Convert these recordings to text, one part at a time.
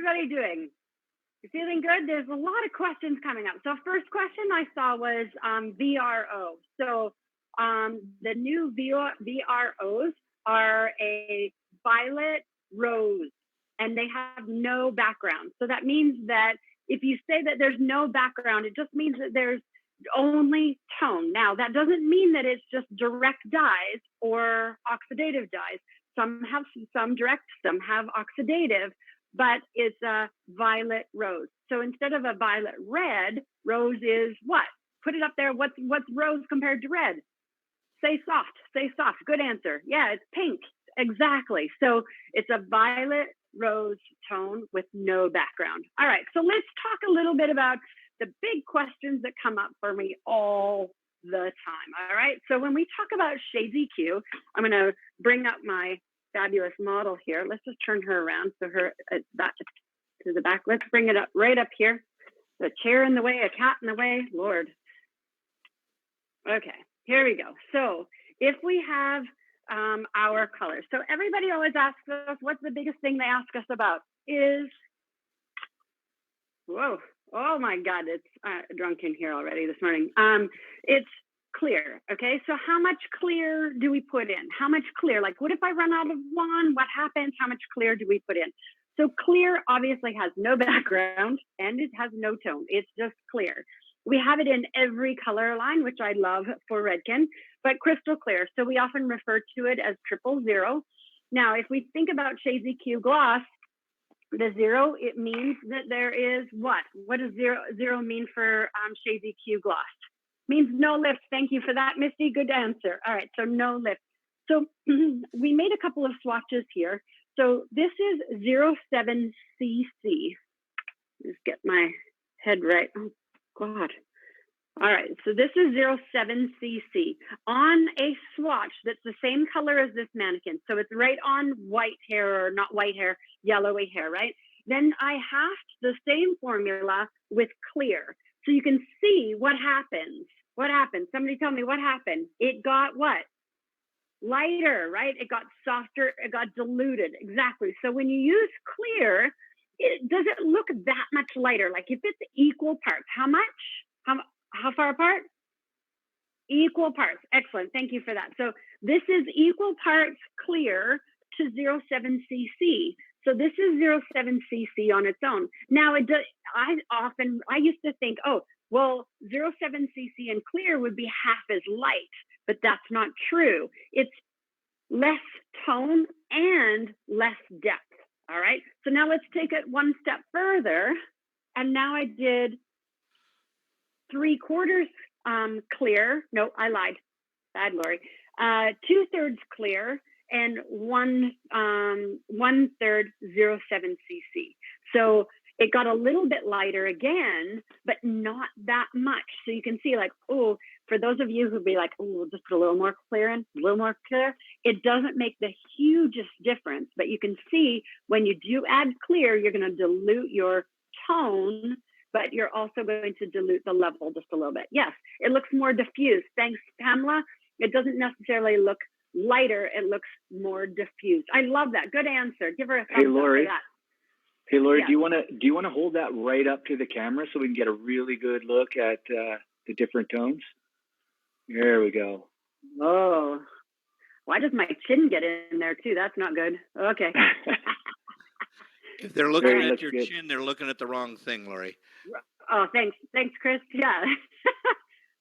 everybody doing? You feeling good? There's a lot of questions coming up. So first question I saw was VRO. So the new VROs are a violet rose, and they have no background. So that means that if you say that there's no background, it just means that there's only tone. Now, that doesn't mean that it's just direct dyes or oxidative dyes. Some have some direct, some have oxidative, but it's a violet rose. So instead of a violet red, rose is what? Put it up there. What's rose compared to red? Say soft. Say soft. Good answer. Yeah, it's pink. Exactly. So it's a violet rose tone with no background. All right. So let's talk a little bit about the big questions that come up for me all the time. All right. So when we talk about Shades EQ, I'm going to bring up my fabulous model here. Let's just turn her around. So her that to the back. Let's bring it up right up here. The chair in the way, a cat in the way. Lord. Okay. Here we go. So if we have our colors. So everybody always asks us, what's the biggest thing they ask us about is, whoa, oh my God, it's drunk in here already this morning. It's clear, okay? So how much clear do we put in? How much clear? Like, what if I run out of one? What happens? How much clear do we put in? So clear obviously has no background and it has no tone. It's just clear. We have it in every color line, which I love for Redken, but crystal clear. So we often refer to it as 000. Now, if we think about Shades EQ gloss, the 0, it means that there is what? What does zero mean for Shades EQ gloss? Means no lift. Thank you for that, Misty. Good answer. All right, so no lift. So we made a couple of swatches here. So this is 07cc. Just get my head right. Oh, God. All right, so this is 07cc on a swatch that's the same color as this mannequin. So it's right on white hair, or not white hair, yellowy hair, right? Then I halved the same formula with clear. So you can see what happens. What happened? Somebody tell me what happened. It got what? Lighter, right? It got softer, it got diluted. Exactly. So when you use clear, does it look that much lighter? Like if it's equal parts, how much? How far apart? Equal parts. Excellent. Thank you for that. So this is equal parts clear to 07cc. So this is 07cc on its own. Now, I used to think, oh, well, 07cc and clear would be half as light, but that's not true. It's less tone and less depth. All right. So now let's take it one step further. And now I did 3/4 clear. No, I lied. Bad, Lori. 2/3 clear and 1/3 07cc. So it got a little bit lighter again, but not that much. So you can see like, oh, for those of you who'd be like, oh, we'll just put a little more clear in, a little more clear. It doesn't make the hugest difference, but you can see when you do add clear, you're going to dilute your tone, but you're also going to dilute the level just a little bit. Yes, it looks more diffused. Thanks, Pamela. It doesn't necessarily look lighter. It looks more diffused. I love that. Good answer. Give her a thumbs up for that. Hey, Lori, Yeah. do you want to hold that right up to the camera so we can get a really good look at the different tones? There we go. Oh, why does my chin get in there too? That's not good. Okay. If they're looking Very at your good. chin, they're looking at the wrong thing, Lori. Oh, thanks, Chris. Yeah.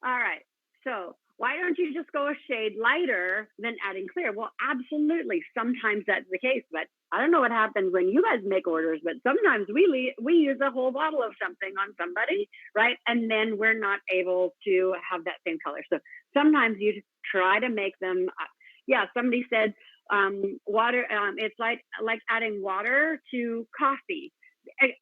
All right. So why don't you just go a shade lighter than adding clear? Well, absolutely. Sometimes that's the case, but I don't know what happens when you guys make orders, but sometimes we use a whole bottle of something on somebody, right? And then we're not able to have that same color. So sometimes you try to make them, somebody said water, it's like adding water to coffee.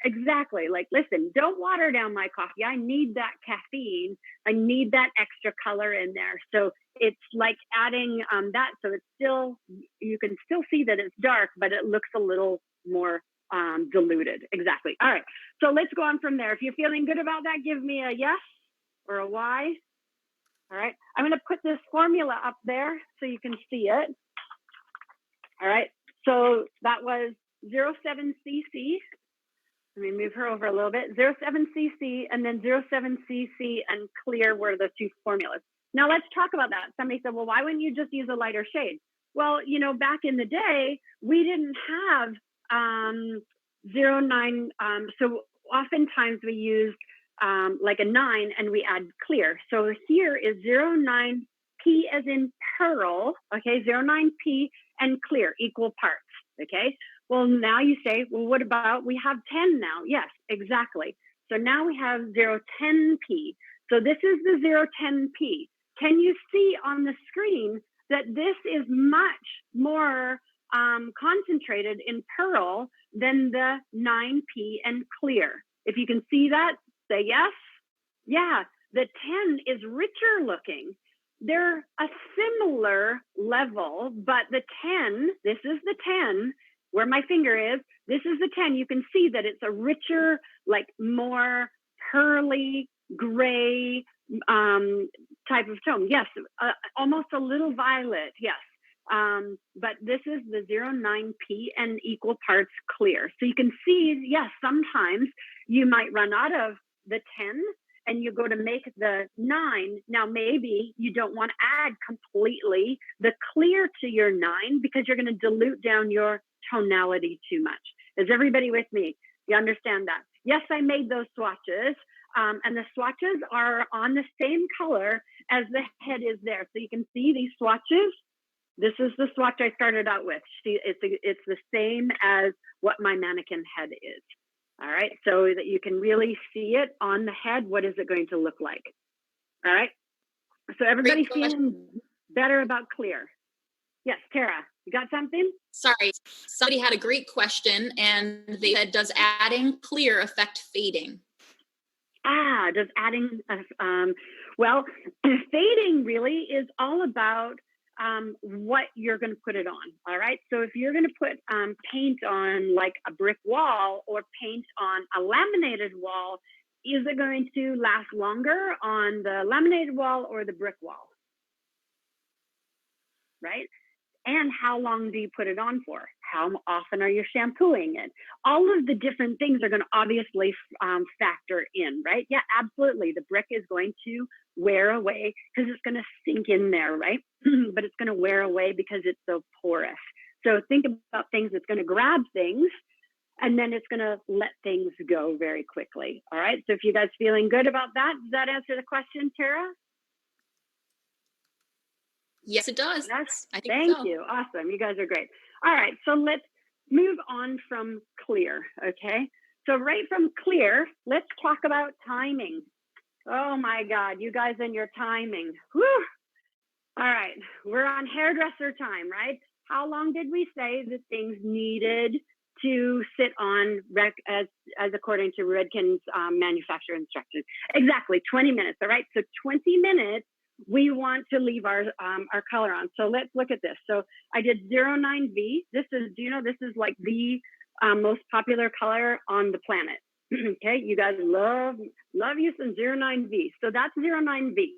Exactly. Like, listen, don't water down my coffee. I need that caffeine. I need that extra color in there. So it's like adding that. So it's still, you can still see that it's dark, but it looks a little more diluted. Exactly. All right. So let's go on from there. If you're feeling good about that, give me a yes or a Y. All right. I'm going to put this formula up there so you can see it. All right. So that was 07cc. me move her over a little bit. 07cc and then 07cc and clear were the two formulas. Now let's talk about that. Somebody said, well, why wouldn't you just use a lighter shade? Well, you know, back in the day, we didn't have 09. So oftentimes we used like a 9 and we add clear. So here is 09P as in pearl, okay, 09P and clear, equal parts, okay? Well, now you say, well, what about, we have 10 now. Yes, exactly. So now we have 010P. So this is the 010P. Can you see on the screen that this is much more concentrated in pearl than the 9P and clear? If you can see that, say yes. Yeah, the 10 is richer looking. They're a similar level, but the 10, this is the 10, where my finger is, this is the 10. You can see that it's a richer, like more pearly, gray type of tone. Yes, almost a little violet, yes. But this is the 09P and equal parts clear. So you can see, yes, sometimes you might run out of the 10 and you go to make the 9. Now, maybe you don't want to add completely the clear to your 9 because you're going to dilute down your tonality too much. Is everybody with me? You understand that? Yes, I made those swatches. And the swatches are on the same color as the head is there. So you can see these swatches. This is the swatch I started out with. It's the same as what my mannequin head is. All right, so that you can really see it on the head. What is it going to look like? All right, so everybody's feeling better about clear. Yes, Tara, you got something? Sorry, somebody had a great question and they said, does adding clear affect fading? Does adding, well, fading really is all about what you're going to put it on. All right. So if you're going to put paint on like a brick wall or paint on a laminated wall, is it going to last longer on the laminated wall or the brick wall? Right. And how long do you put it on for? How often are you shampooing it? All of the different things are going to obviously factor in, right? Yeah, absolutely. The brick is going to wear away because it's going to sink in there, right? But it's going to wear away because it's so porous. So think about things that's going to grab things and then it's going to let things go very quickly. All right. So if you guys feeling good about that, does that answer the question, Tara? Yes, it does. Yes. I think Thank so. you. Awesome. You guys are great. All right. So let's move on from clear. Okay. So right from clear, let's talk about timing. Oh my God, you guys and your timing. Whew. All right. We're on hairdresser time, right? How long did we say that things needed to sit on as according to Redken's manufacturer instructions? Exactly 20 minutes. All right. So 20 minutes. We want to leave our color on. So let's look at this. So I did 09V. This is, do you know, this is like the most popular color on the planet. Okay, you guys love you some 09V. So that's 09V.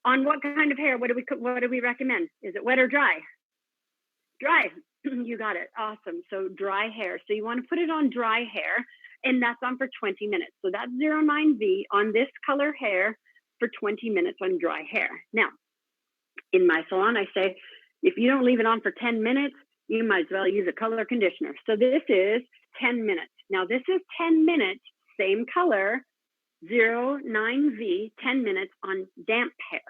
On what kind of hair? What do we recommend? Is it wet or dry? Dry. You got it. Awesome. So dry hair. So you want to put it on dry hair, and that's on for 20 minutes. So that's 09V on this color hair for 20 minutes on dry hair. Now, in my salon, I say, if you don't leave it on for 10 minutes, you might as well use a color conditioner. So this is 10 minutes. Now this is 10 minutes, same color, 09V, 10 minutes on damp hair.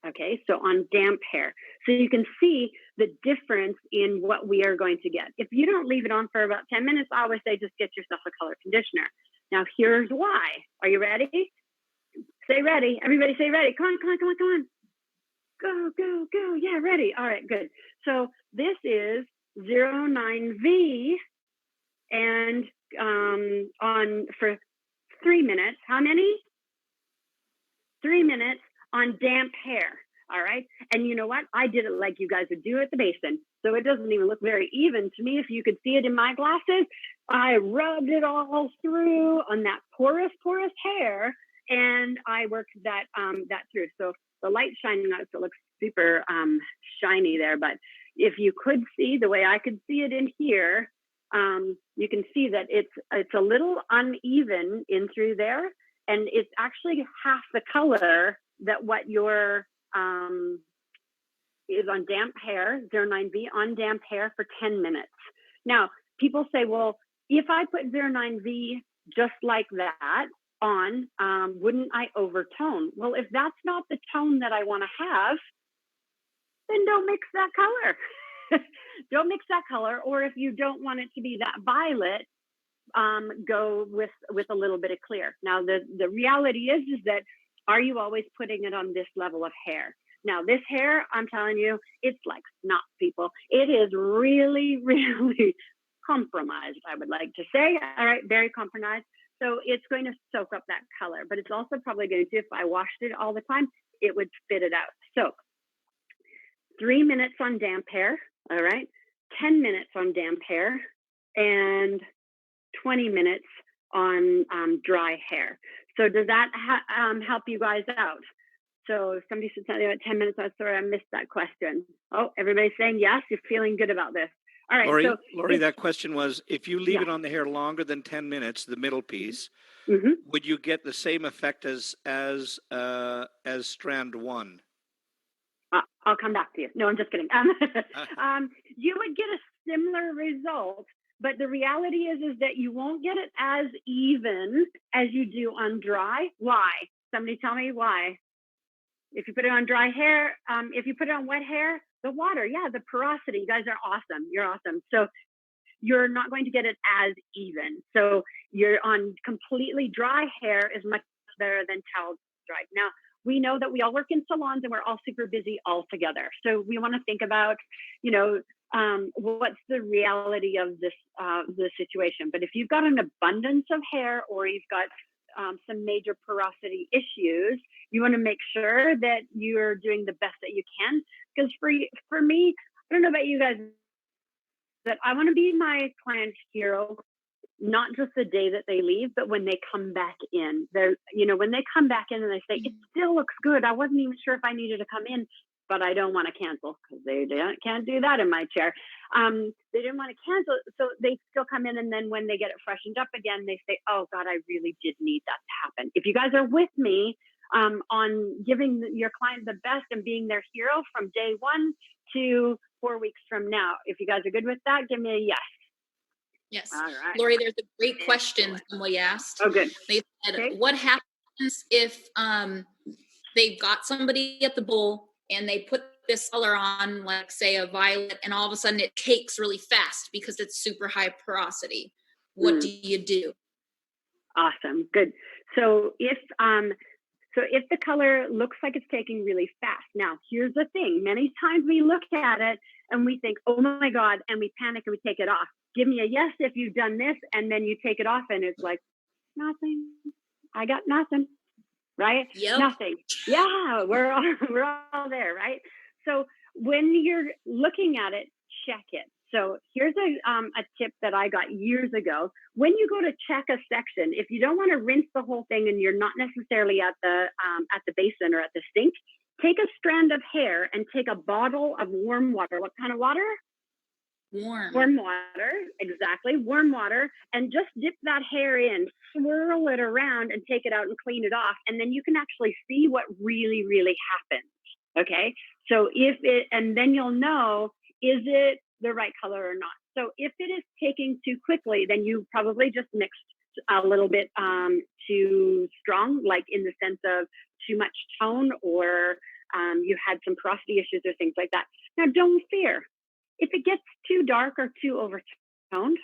Okay, so on damp hair. So you can see the difference in what we are going to get. If you don't leave it on for about 10 minutes, I always say just get yourself a color conditioner. Now here's why. Are you ready? Say ready. Everybody say ready. Come on. Go. Yeah, ready. All right, good. So this is 09V and on for 3 minutes. How many? 3 minutes on damp hair. All right. And you know what? I did it like you guys would do at the basin. So it doesn't even look very even to me. If you could see it in my glasses, I rubbed it all through on that porous hair. And I worked that through. So the light shining out, so it looks super shiny there. But if you could see the way I could see it in here, you can see that it's a little uneven in through there, and it's actually half the color that what your is on damp hair, 09V on damp hair for 10 minutes. Now, people say, well, if I put 09V just like that on, wouldn't I overtone? Well, if that's not the tone that I want to have, then don't mix that color. Don't mix that color. Or if you don't want it to be that violet, go with a little bit of clear. Now, the reality is that, are you always putting it on this level of hair? Now, this hair, I'm telling you, it's like snot, people. It is really, really compromised, I would like to say. All right, very compromised. So it's going to soak up that color, but it's also probably going to, if I washed it all the time, it would spit it out. So 3 minutes on damp hair, all right, 10 minutes on damp hair, and 20 minutes on dry hair. So does that help you guys out? So somebody said something about 10 minutes. I'm sorry, I missed that question. Oh, everybody's saying yes, you're feeling good about this. All right. Lori, that question was, if you leave it on the hair longer than 10 minutes, the middle piece, would you get the same effect as strand 1? I'll come back to you. No, I'm just kidding. You would get a similar result, but the reality is that you won't get it as even as you do on dry. Why? Somebody tell me why. If you put it on dry hair, if you put it on wet hair, the water, the porosity, you guys are awesome. You're awesome. So you're not going to get it as even. So you're on completely dry hair is much better than towel dried. Now, we know that we all work in salons and we're all super busy all together. So we want to think about, what's the reality of this the situation. But if you've got an abundance of hair, or you've got some major porosity issues, you want to make sure that you're doing the best that you can. Because for me, I don't know about you guys, that I want to be my client's hero, not just the day that they leave, but when they come back in. When they come back in and they say, it still looks good. I wasn't even sure if I needed to come in, but I don't want to cancel, because they can't do that in my chair. They didn't want to cancel, so they still come in, and then when they get it freshened up again, they say, oh God, I really did need that to happen. If you guys are with me on giving your client the best and being their hero from day 1 to 4 weeks from now, if you guys are good with that, give me a yes. Yes. All right. Lori, there's a great question somebody asked. Oh, good. They said, what happens if they've got somebody at the bowl and they put this color on, like say a violet, and all of a sudden it cakes really fast because it's super high porosity? What do you do? Awesome. Good. So if the color looks like it's taking really fast, now here's the thing. Many times we look at it and we think, oh my God, and we panic and we take it off. Give me a yes if you've done this, and then you take it off and it's like, nothing. I got nothing. Right? Yep. Nothing. Yeah, we're all there, right? So when you're looking at it, check it. So here's a tip that I got years ago. When you go to check a section, if you don't want to rinse the whole thing and you're not necessarily at the basin or at the sink, take a strand of hair and take a bottle of warm water. What kind of water? Warm water, exactly, warm water, and just dip that hair in, swirl it around, and take it out and clean it off, and then you can actually see what really, really happens, okay? So and then you'll know, is it the right color or not? So if it is taking too quickly, then you probably just mixed a little bit too strong, like in the sense of too much tone, or you had some porosity issues or things like that. Now, don't fear. If it gets too dark or too overtoned,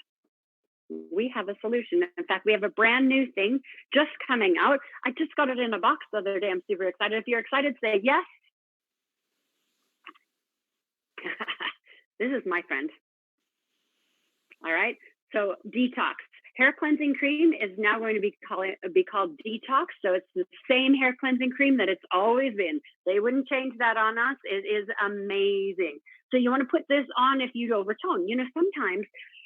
we have a solution. In fact, we have a brand new thing just coming out. I just got it in a box the other day. I'm super excited. If you're excited, say yes. This is my friend. All right. So Detox hair cleansing cream is now going to be called Detox. So it's the same hair cleansing cream that it's always been. They wouldn't change that on us. It is amazing. So you want to put this on if you overtone. Sometimes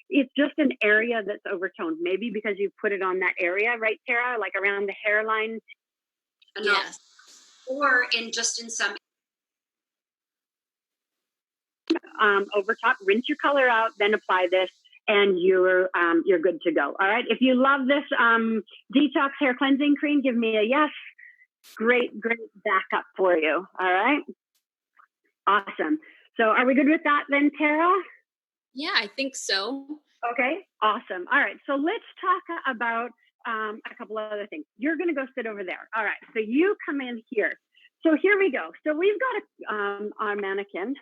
it's just an area that's overtoned. Maybe because you put it on that area, right, Tara? Like around the hairline. Yes. Or in some. Over top, rinse your color out, then apply this. and you're good to go. All right. If you love this detox hair cleansing cream, give me a yes. Great backup for you. All right. Awesome. So are we good with that then, Tara? Yeah, I think so. Okay. Awesome. All right. So let's talk about a couple of other things. You're going to go sit over there. All right. So you come in here. So here we go. So we've got our mannequin